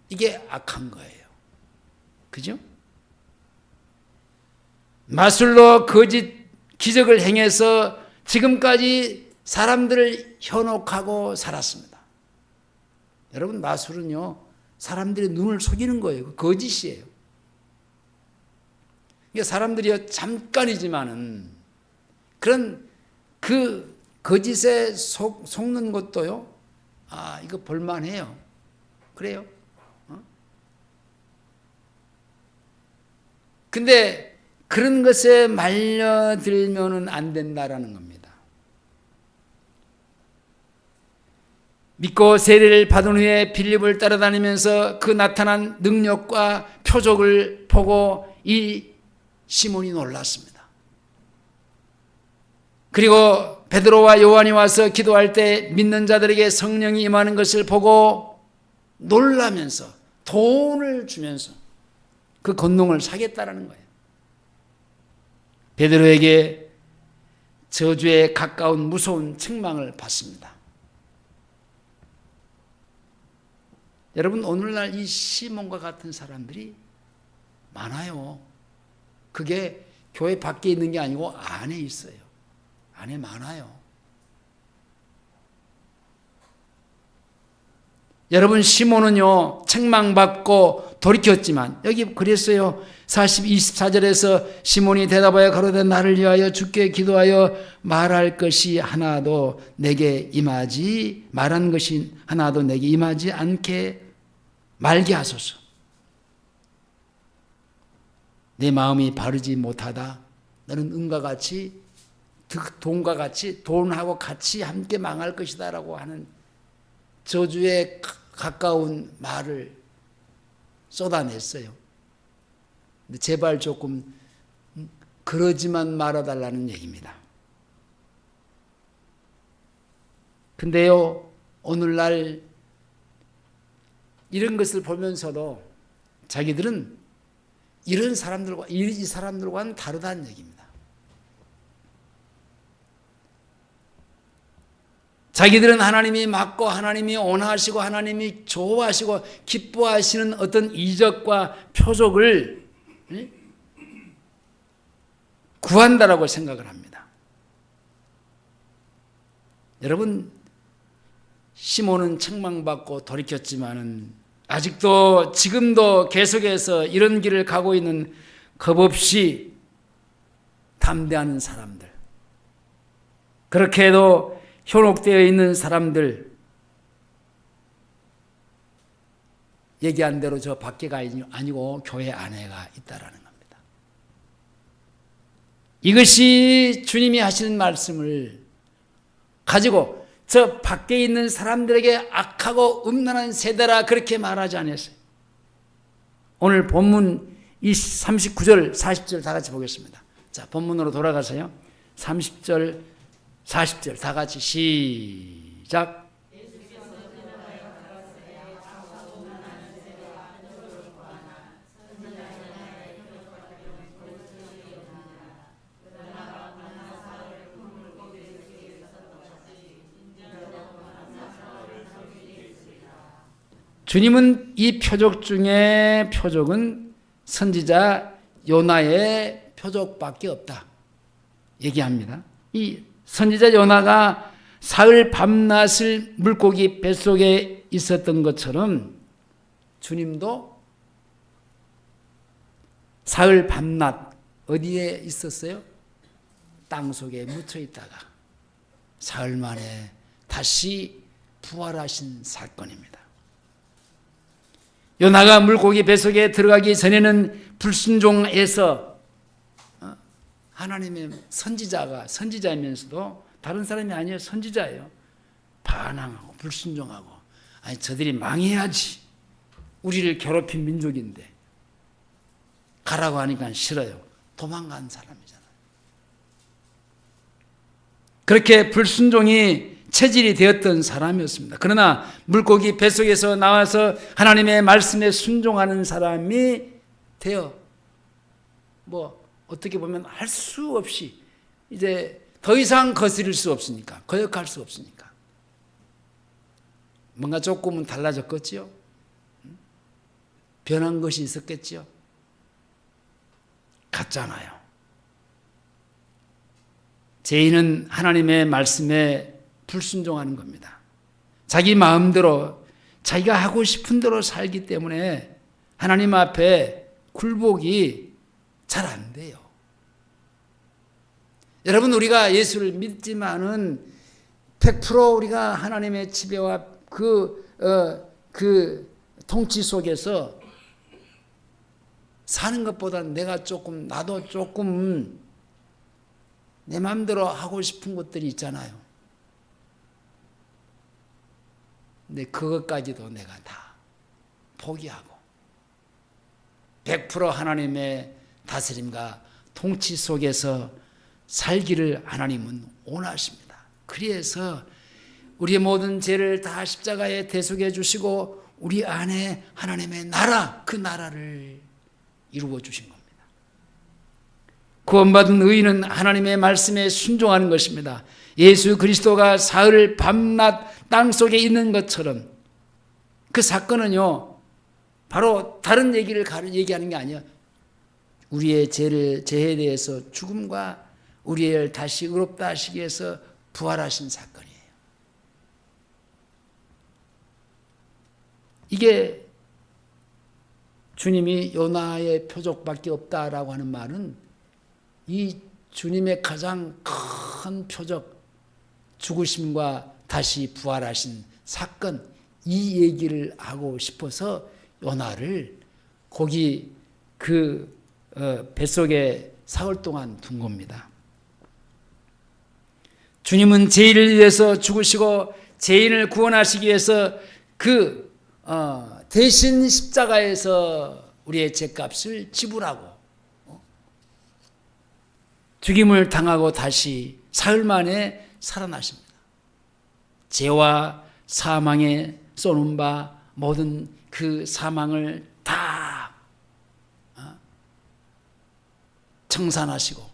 이게 악한 거예요. 그죠? 마술로 거짓 기적을 행해서 지금까지 사람들을 현혹하고 살았습니다. 여러분, 마술은요, 사람들의 눈을 속이는 거예요. 거짓이에요. 그러니까 사람들이 잠깐이지만은 그런 그 거짓에 속는 것도요, 이거 볼만해요. 그래요. 근데 그런 것에 말려들면은 안 된다라는 겁니다. 믿고 세례를 받은 후에 빌립을 따라다니면서 그 나타난 능력과 표적을 보고 이 시몬이 놀랐습니다. 그리고 베드로와 요한이 와서 기도할 때 믿는 자들에게 성령이 임하는 것을 보고 놀라면서 돈을 주면서 그 권능을 사겠다라는 거예요. 베드로에게 저주에 가까운 무서운 책망을 받습니다. 여러분, 오늘날 이 시몬과 같은 사람들이 많아요. 그게 교회 밖에 있는 게 아니고 안에 있어요. 안에 많아요. 여러분, 시몬은요, 책망받고 돌이켰지만, 여기 그랬어요. 24절에서 시몬이 대답하여 가로되 나를 위하여 주께 기도하여 말한 것이 하나도 내게 임하지 않게 말게 하소서. 내 마음이 바르지 못하다. 너는 은과 같이 돈과 같이 돈하고 같이 함께 망할 것이다 라고 하는 저주에 가까운 말을 쏟아냈어요. 근데 제발 조금 그러지만 말아달라는 얘기입니다. 근데요, 오늘날 이런 것을 보면서도 자기들은 이 사람들과는 다르다는 얘기입니다. 자기들은 하나님이 맞고 하나님이 원하시고 하나님이 좋아하시고 기뻐하시는 어떤 이적과 표적을 구한다라고 생각을 합니다. 여러분, 시몬은 책망받고 돌이켰지만은 아직도 지금도 계속해서 이런 길을 가고 있는 겁없이 담대한 사람들, 그렇게 해도 현혹되어 있는 사람들, 얘기한 대로 저 밖에가 아니고 교회 안에가 있다라는 겁니다. 이것이 주님이 하시는 말씀을 가지고 저 밖에 있는 사람들에게 악하고 음란한 세대라 그렇게 말하지 않았어요. 오늘 본문 39절, 40절 다 같이 보겠습니다. 자, 본문으로 돌아가서요. 30절, 40절 다 같이 시작. 주님은 이 표적 중에 표적은 선지자 요나의 표적밖에 없다 얘기합니다. 이 선지자 요나가 사흘 밤낮을 물고기 뱃속에 있었던 것처럼 주님도 사흘 밤낮 어디에 있었어요? 땅 속에 묻혀 있다가 사흘 만에 다시 부활하신 사건입니다. 요나가 물고기 뱃속에 들어가기 전에는 불순종해서 하나님의 선지자이면서도 다른 사람이 아니에요. 선지자예요. 반항하고 불순종하고, 아니 저들이 망해야지, 우리를 괴롭힌 민족인데 가라고 하니까 싫어요. 도망간 사람이잖아요. 그렇게 불순종이 체질이 되었던 사람이었습니다. 그러나 물고기 뱃속에서 나와서 하나님의 말씀에 순종하는 사람이 되어 어떻게 보면 할 수 없이 이제 더 이상 거스릴 수 없으니까, 거역할 수 없으니까 뭔가 조금은 달라졌겠지요. 변한 것이 있었겠지요. 같잖아요. 죄인은 하나님의 말씀에 불순종하는 겁니다. 자기 마음대로 자기가 하고 싶은 대로 살기 때문에 하나님 앞에 굴복이 잘 안 돼요. 여러분, 우리가 예수를 믿지만은 100% 우리가 하나님의 지배와 그 통치 속에서 사는 것보다 나도 조금 내 마음대로 하고 싶은 것들이 있잖아요. 근데 그것까지도 내가 다 포기하고 100% 하나님의 다스림과 통치 속에서 살기를 하나님은 원하십니다. 그래서 우리의 모든 죄를 다 십자가에 대속해 주시고 우리 안에 하나님의 나라, 그 나라를 이루어 주신 겁니다. 구원받은 의인은 하나님의 말씀에 순종하는 것입니다. 예수 그리스도가 사흘 밤낮 땅속에 있는 것처럼 그 사건은요, 바로 다른 얘기를 얘기하는 게 아니에요. 우리의 죄에 대해서 죽음과 우리를 다시 의롭다 하시기 위해서 부활하신 사건이에요. 이게 주님이 요나의 표적밖에 없다라고 하는 말은 이 주님의 가장 큰 표적, 죽으심과 다시 부활하신 사건, 이 얘기를 하고 싶어서 요나를 거기 뱃속에 사흘 동안 둔 겁니다. 주님은 죄인을 위해서 죽으시고 죄인을 구원하시기 위해서 대신 십자가에서 우리의 죄값을 지불하고 죽임을 당하고 다시 사흘 만에 살아나십니다. 죄와 사망에 쏘는 바 모든 그 사망을 다 청산하시고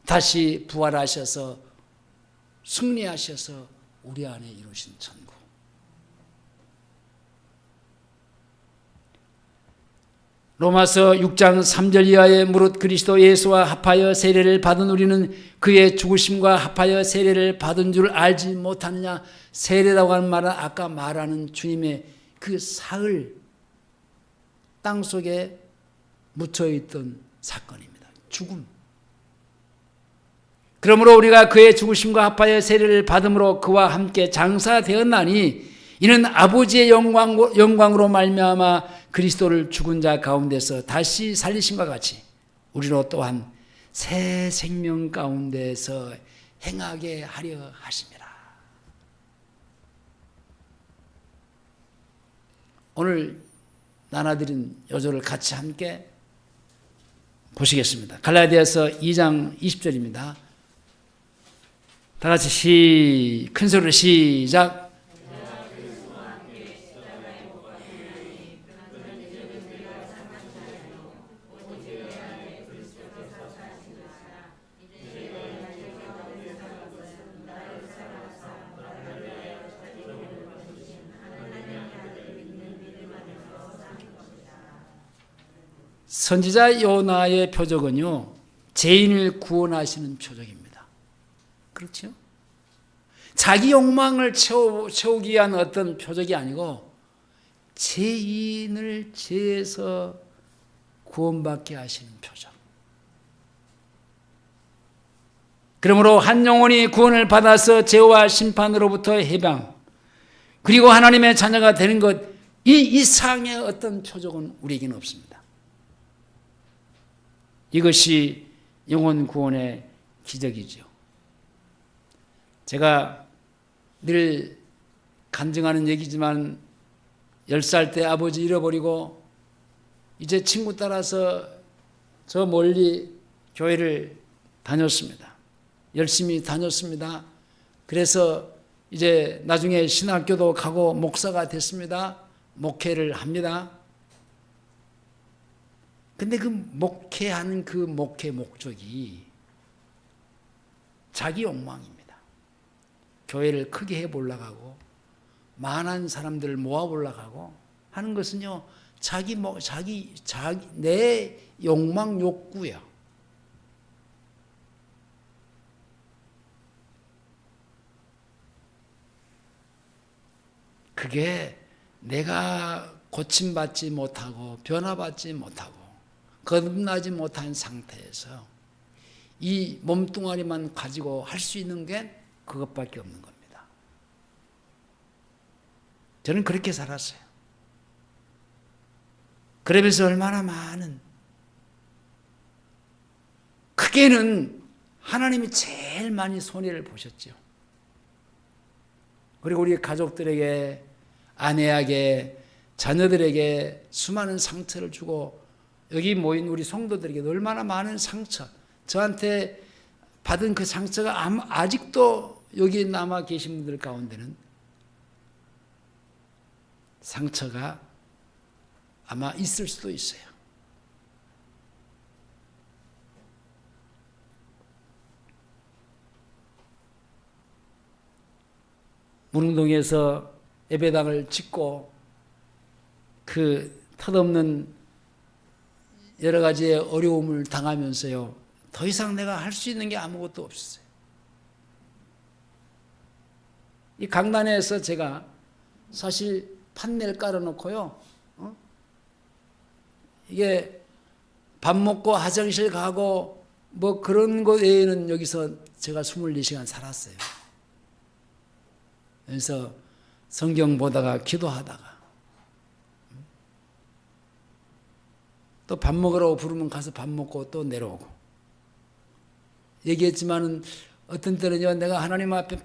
다시 부활하셔서 승리하셔서 우리 안에 이루신 천국. 로마서 6장 3절 이하에 무릇 그리스도 예수와 합하여 세례를 받은 우리는 그의 죽으심과 합하여 세례를 받은 줄 알지 못하느냐. 세례라고 하는 말은 아까 말하는 주님의 그 사흘 땅속에 묻혀있던 사건입니다. 죽음. 그러므로 우리가 그의 죽으심과 합하여 세례를 받음으로 그와 함께 장사되었나니 이는 아버지의 영광으로 말미암아 그리스도를 죽은 자 가운데서 다시 살리심과 같이 우리로 또한 새 생명 가운데서 행하게 하려 하심이라. 오늘 나눠드린 요절을 같이 함께 보시겠습니다. 갈라디아서 2장 20절입니다. 다 같이 큰 소리로 시작. 선지자 요나의 표적은요, 죄인을 구원하시는 표적입니다. 그렇죠? 자기 욕망을 채우기 위한 어떤 표적이 아니고 죄인을 죄에서 구원받게 하시는 표적. 그러므로 한 영혼이 구원을 받아서 죄와 심판으로부터 해방, 그리고 하나님의 자녀가 되는 것, 이 이상의 어떤 표적은 우리에게는 없습니다. 이것이 영혼 구원의 기적이죠. 제가 늘 간증하는 얘기지만 10살 때 아버지 잃어버리고 이제 친구 따라서 저 멀리 교회를 다녔습니다. 열심히 다녔습니다. 그래서 이제 나중에 신학교도 가고 목사가 됐습니다. 목회를 합니다. 근데 그 목회하는 그 목회 목적이 자기 욕망입니다. 교회를 크게 해보려고 하고 많은 사람들을 모아보려고 하고 하는 것은요, 내 욕망 욕구야. 그게 내가 고침받지 못하고 변화받지 못하고 거듭나지 못한 상태에서 이 몸뚱아리만 가지고 할 수 있는 게 그것밖에 없는 겁니다. 저는 그렇게 살았어요. 그러면서 얼마나 많은, 크게는 하나님이 제일 많이 손해를 보셨죠. 그리고 우리 가족들에게, 아내에게, 자녀들에게 수많은 상처를 주고 여기 모인 우리 성도들에게 얼마나 많은 상처, 저한테 받은 그 상처가 아직도 여기 남아 계신 분들 가운데는 상처가 아마 있을 수도 있어요. 무릉동에서 예배당을 짓고 그 터없는 여러 가지의 어려움을 당하면서요, 더 이상 내가 할 수 있는 게 아무것도 없었어요. 이 강단에서 제가 사실 판넬 깔아놓고요, 이게 밥 먹고 화장실 가고 뭐 그런 것 외에는 여기서 제가 24시간 살았어요. 그래서 성경 보다가 기도하다가 또 밥 먹으라고 부르면 가서 밥 먹고 또 내려오고, 얘기했지만은 어떤 때는요, 내가 하나님 앞에 막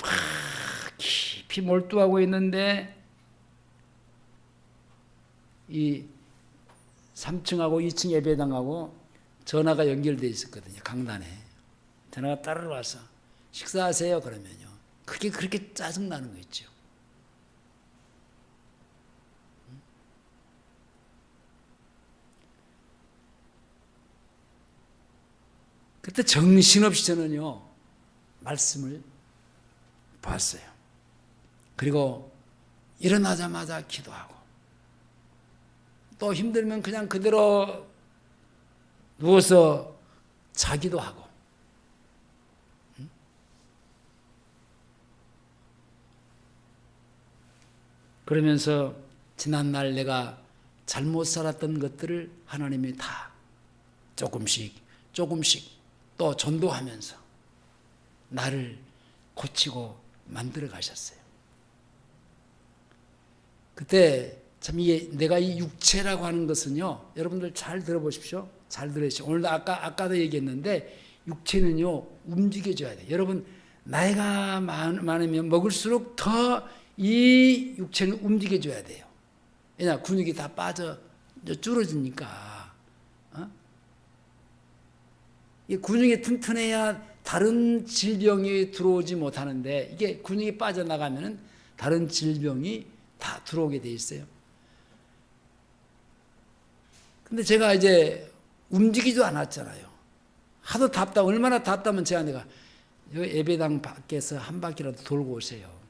깊이 몰두하고 있는데 이 3층하고 2층 예배당하고 전화가 연결되어 있었거든요. 강단에 전화가 따르러 와서 식사하세요 그러면요, 그게 그렇게 짜증나는 거 있죠. 그때 정신없이 저는요, 말씀을 봤어요. 그리고 일어나자마자 기도하고, 또 힘들면 그냥 그대로 누워서 자기도 하고, 그러면서 지난날 내가 잘못 살았던 것들을 하나님이 다 조금씩 또 전도하면서 나를 고치고 만들어 가셨어요. 그때 참 이게 내가 이 육체라고 하는 것은요, 여러분들 잘 들어보십시오. 잘 들으시죠. 오늘도 아까도 얘기했는데 육체는요, 움직여줘야 돼요. 여러분, 나이가 많으면 먹을수록 더 이 육체는 움직여줘야 돼요. 왜냐, 근육이 다 빠져 줄어지니까. 이 근육이 튼튼해야 다른 질병이 들어오지 못하는데, 이게 근육이 빠져나가면 다른 질병이 다 들어오게 돼 있어요. 근데 제가 이제 움직이지도 않았잖아요. 하도 얼마나 답답하면 제가 내가 예배당 밖에서 한 바퀴라도 돌고 오세요.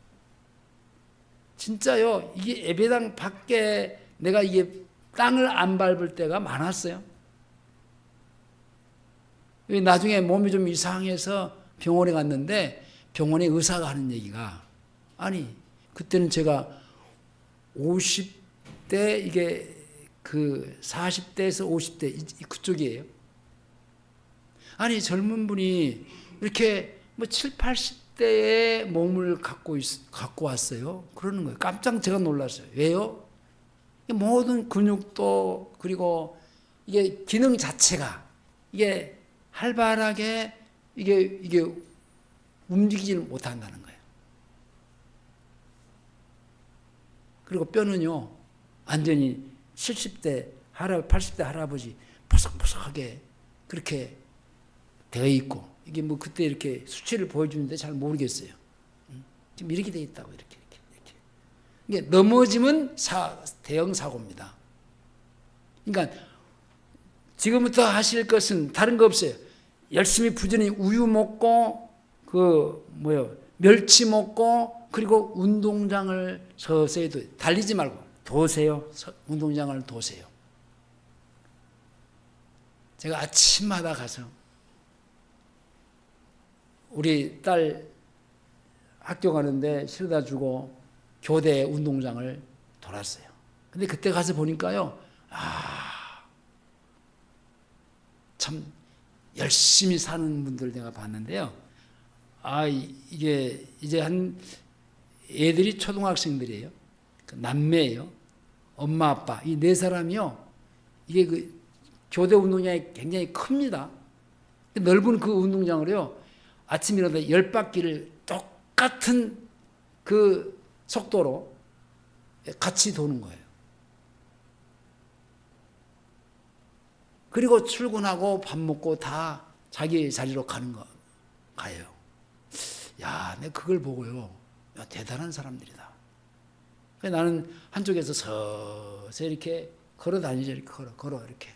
진짜요, 이게 예배당 밖에 내가 이게 땅을 안 밟을 때가 많았어요. 나중에 몸이 좀 이상해서 병원에 갔는데 병원에 의사가 하는 얘기가, 아니 그때는 제가 50대, 이게 그 40대에서 50대 그쪽이에요. 아니 젊은 분이 이렇게 뭐 7, 80 80대의 몸을 갖고 왔어요. 그러는 거예요. 깜짝 제가 놀랐어요. 왜요? 모든 근육도 그리고 이게 기능 자체가 이게 활발하게 이게 움직이지를 못한다는 거예요. 그리고 뼈는요, 완전히 70대 80대 할아버지 보석보석하게 그렇게 되어 있고, 이게 뭐 그때 이렇게 수치를 보여주는데 잘 모르겠어요. 지금 이렇게 되어 있다고, 이렇게. 이게 넘어지면 대형 사고입니다. 그러니까 지금부터 하실 것은 다른 거 없어요. 열심히 부지런히 우유 먹고, 멸치 먹고, 그리고 운동장을 서서히 달리지 말고 도세요. 운동장을 도세요. 제가 아침마다 가서 우리 딸 학교 가는데 실어다 주고 교대 운동장을 돌았어요. 근데 그때 가서 보니까요, 참 열심히 사는 분들 내가 봤는데요. 이게 이제 애들이 초등학생들이에요. 남매예요. 엄마, 아빠. 이 네 사람이요. 이게 그 교대 운동장이 굉장히 큽니다. 넓은 그 운동장을요, 아침 일어나 10바퀴를 똑같은 그 속도로 같이 도는 거예요. 그리고 출근하고 밥 먹고 다 자기 자리로 가요. 야, 내가 그걸 보고요. 야, 대단한 사람들이다. 그래서 나는 한쪽에서 서서히 이렇게 걸어 다니죠. 이렇게 걸어 이렇게.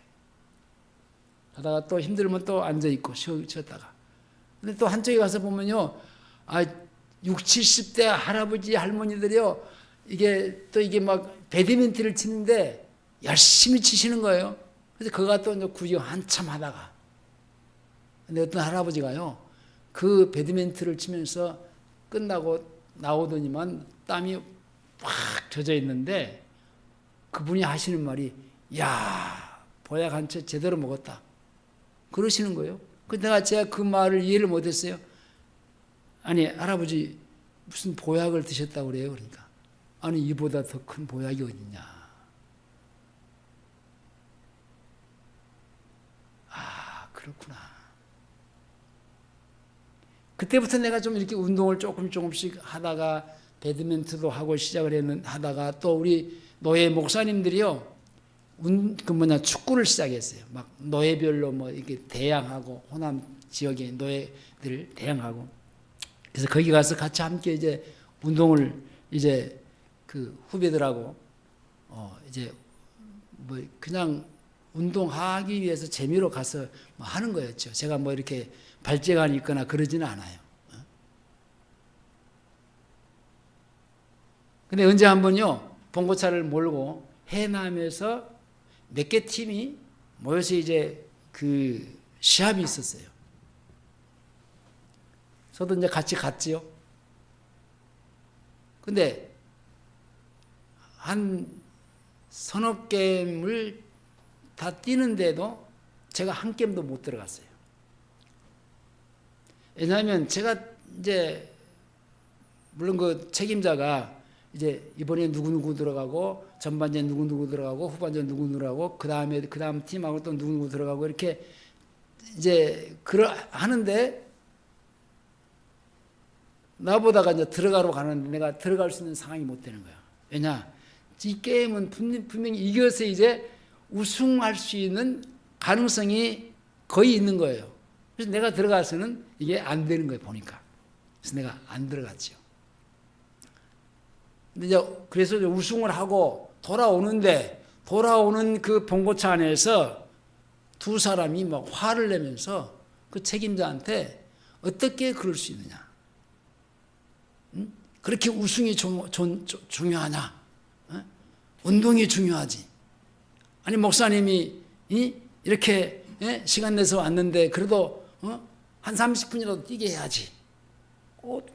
하다가 또 힘들면 또 앉아있고 쉬었다가. 근데 또 한쪽에 가서 보면요. 60, 70대 할아버지, 할머니들이요. 이게 막 배드민턴을 치는데 열심히 치시는 거예요. 그래서 그가 또 구경 한참 하다가. 근데 어떤 할아버지가요. 그 배드민턴을 치면서 끝나고 나오더니만 땀이 확 젖어 있는데 그분이 하시는 말이, 야, 보약 한 채 제대로 먹었다. 그러시는 거예요. 근데 제가 그 말을 이해를 못했어요. 아니, 할아버지 무슨 보약을 드셨다고 그래요? 그러니까. 아니, 이보다 더 큰 보약이 어딨냐. 그렇구나. 그때부터 내가 좀 이렇게 운동을 조금씩 하다가 배드민턴도 하고 시작을 하다가 또 우리 노예 목사님들이요. 축구를 시작했어요. 막 노예별로 이렇게 대항하고, 호남 지역의 노예들 대항하고. 그래서 거기 가서 같이 함께 이제 운동을 이제 그 후배들하고 이제 그냥 운동하기 위해서 재미로 가서 하는 거였죠. 제가 이렇게 발재간이 있거나 그러지는 않아요. 근데 언제 한번요, 봉고차를 몰고 해남에서 몇 개 팀이 모여서 이제 그 시합이 있었어요. 저도 이제 같이 갔지요. 근데 한 서너 게임을 다 뛰는데도 제가 한 게임도 못 들어갔어요. 왜냐하면 제가 이제 물론 그 책임자가 이제 이번에 누구 들어가고 전반전 누구 들어가고 후반전 누구 들어가고 그 다음 팀하고 또 누구 들어가고 이렇게 이제 하는데 나보다가 이제 들어가러 가는데 내가 들어갈 수 있는 상황이 못 되는 거야. 왜냐? 이 게임은 분명히 이겨서 이제 우승할 수 있는 가능성이 거의 있는 거예요. 그래서 내가 들어가서는 이게 안 되는 거예요, 보니까. 그래서 내가 안 들어갔죠. 근데 그래서 우승을 하고 돌아오는 그 봉고차 안에서 두 사람이 막 화를 내면서 그 책임자한테 어떻게 그럴 수 있느냐. 응? 그렇게 우승이 중요하냐. 운동이 중요하지. 아니, 목사님이 이렇게 시간 내서 왔는데 그래도 한 30분이라도 뛰게 해야지.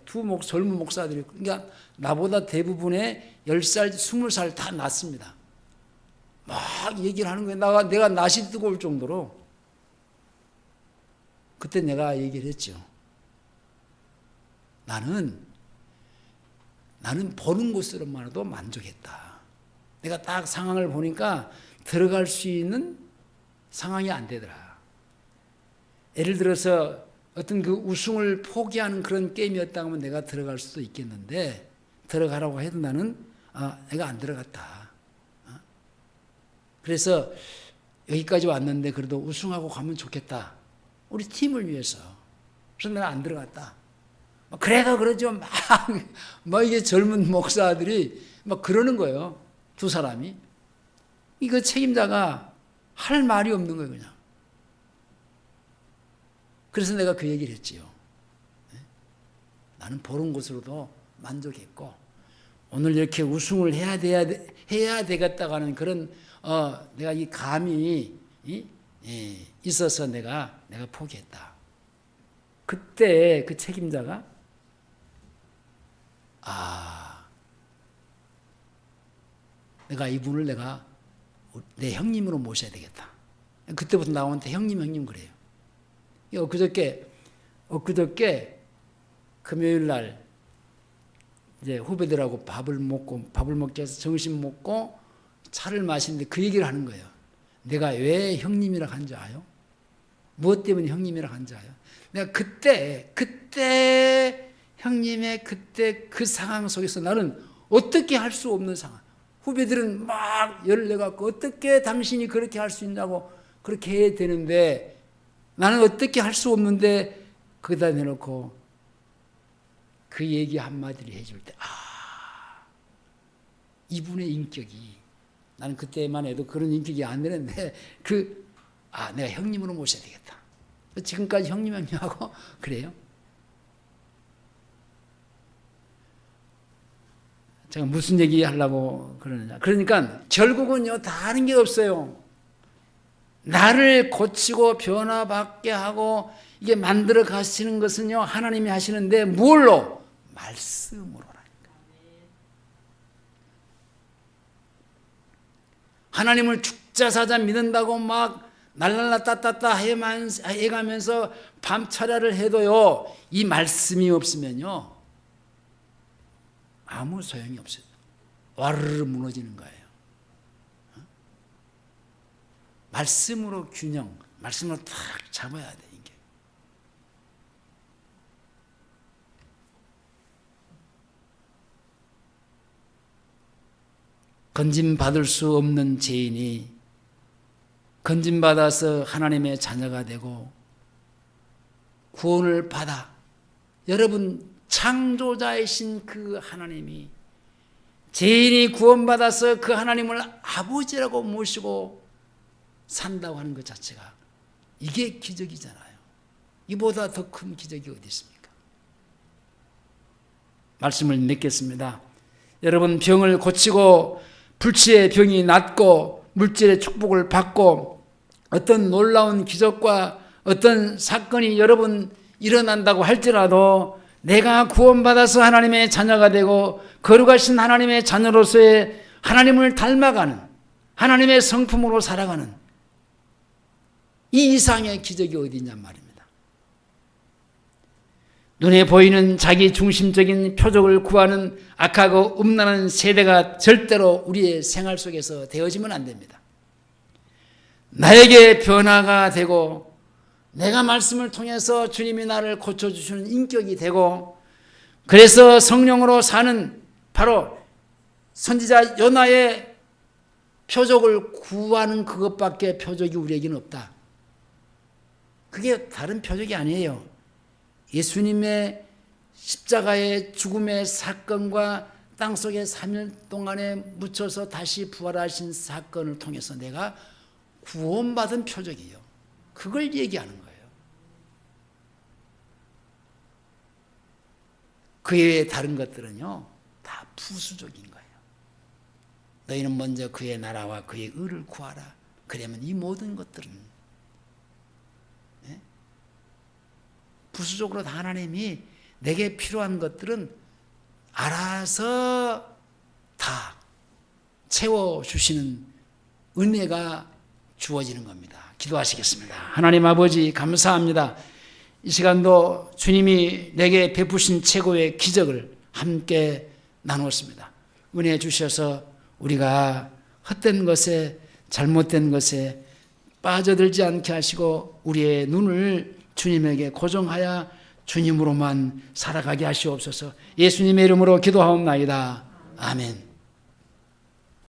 두 젊은 목사들이, 그러니까 나보다 대부분의 10살, 20살 다 낫습니다. 막 얘기를 하는 거예요. 내가 낯이 뜨거울 정도로. 그때 내가 얘기를 했죠. 나는 보는 것으로만으로도 만족했다. 내가 딱 상황을 보니까 들어갈 수 있는 상황이 안 되더라. 예를 들어서 어떤 그 우승을 포기하는 그런 게임이었다고 하면 내가 들어갈 수도 있겠는데, 들어가라고 해도 나는 내가 안 들어갔다. 그래서 여기까지 왔는데 그래도 우승하고 가면 좋겠다. 우리 팀을 위해서. 그래서 내가 안 들어갔다. 그래도 그러죠. 막 이게 젊은 목사들이 막 그러는 거예요. 두 사람이. 이거 책임자가 할 말이 없는 거예요, 그냥. 그래서 내가 그 얘기를 했지요. 나는 보는 것으로도 만족했고, 오늘 이렇게 우승을 해야 되겠다고 하는 그런, 내가 이 감이 있어서 내가 포기했다. 그때 그 책임자가, 내가 이분을 내 형님으로 모셔야 되겠다. 그때부터 나한테 형님 그래요. 엊그저께 금요일 날 이제 후배들하고 밥을 먹기 위해서 점심 먹고 차를 마시는데 그 얘기를 하는 거예요. 내가 왜 형님이라고 한지 아요? 무엇 때문에 형님이라고 한지 아요? 내가 그때 형님의 그때 그 상황 속에서 나는 어떻게 할 수 없는 상황. 후배들은 막 열을 내갖고 어떻게 당신이 그렇게 할 수 있냐고 그렇게 해야 되는데, 나는 어떻게 할 수 없는데 거기다 내놓고 그 얘기 한마디를 해줄 때, 이분의 인격이, 나는 그때만 해도 그런 인격이 안 되는데, 내가 형님으로 모셔야 되겠다. 지금까지 형님하고 그래요. 제가 무슨 얘기 하려고 그러느냐. 그러니까 결국은요, 다른 게 없어요. 나를 고치고 변화받게 하고 이게 만들어 가시는 것은요, 하나님이 하시는데 뭘로? 말씀으로라니까. 하나님을 죽자사자 믿는다고 막 날랄라 따따따 해가면서 밤차라를 해도요, 이 말씀이 없으면요 아무 소용이 없어요. 와르르 무너지는 거예요. 말씀으로 균형, 말씀으로 딱 잡아야 돼, 이게. 건짐받을 수 없는 죄인이 건짐받아서 하나님의 자녀가 되고 구원을 받아, 여러분 창조자이신 그 하나님이 죄인이 구원받아서 그 하나님을 아버지라고 모시고 산다고 하는 것 자체가 이게 기적이잖아요. 이보다 더 큰 기적이 어디 있습니까? 말씀을 맺겠습니다. 여러분, 병을 고치고 불치의 병이 낫고 물질의 축복을 받고 어떤 놀라운 기적과 어떤 사건이 여러분 일어난다고 할지라도, 내가 구원받아서 하나님의 자녀가 되고 거룩하신 하나님의 자녀로서의 하나님을 닮아가는, 하나님의 성품으로 살아가는 이 이상의 기적이 어디 있냔 말입니다. 눈에 보이는 자기 중심적인 표적을 구하는 악하고 음란한 세대가 절대로 우리의 생활 속에서 되어지면 안 됩니다. 나에게 변화가 되고 내가 말씀을 통해서 주님이 나를 고쳐주시는 인격이 되고, 그래서 성령으로 사는 바로 선지자 요나의 표적을 구하는 그것밖에 표적이 우리에게는 없다. 그게 다른 표적이 아니에요. 예수님의 십자가의 죽음의 사건과 땅속에 3일 동안에 묻혀서 다시 부활하신 사건을 통해서 내가 구원받은 표적이에요. 그걸 얘기하는 거예요. 그 외에 다른 것들은요, 다 부수적인 거예요. 너희는 먼저 그의 나라와 그의 의를 구하라. 그러면 이 모든 것들은 부수적으로 다 하나님이 내게 필요한 것들은 알아서 다 채워주시는 은혜가 주어지는 겁니다. 기도하시겠습니다. 하나님 아버지, 감사합니다. 이 시간도 주님이 내게 베푸신 최고의 기적을 함께 나누었습니다. 은혜 주셔서 우리가 헛된 것에 잘못된 것에 빠져들지 않게 하시고 우리의 눈을 주님에게 고정하여 주님으로만 살아가게 하시옵소서. 예수님의 이름으로 기도하옵나이다. 아멘.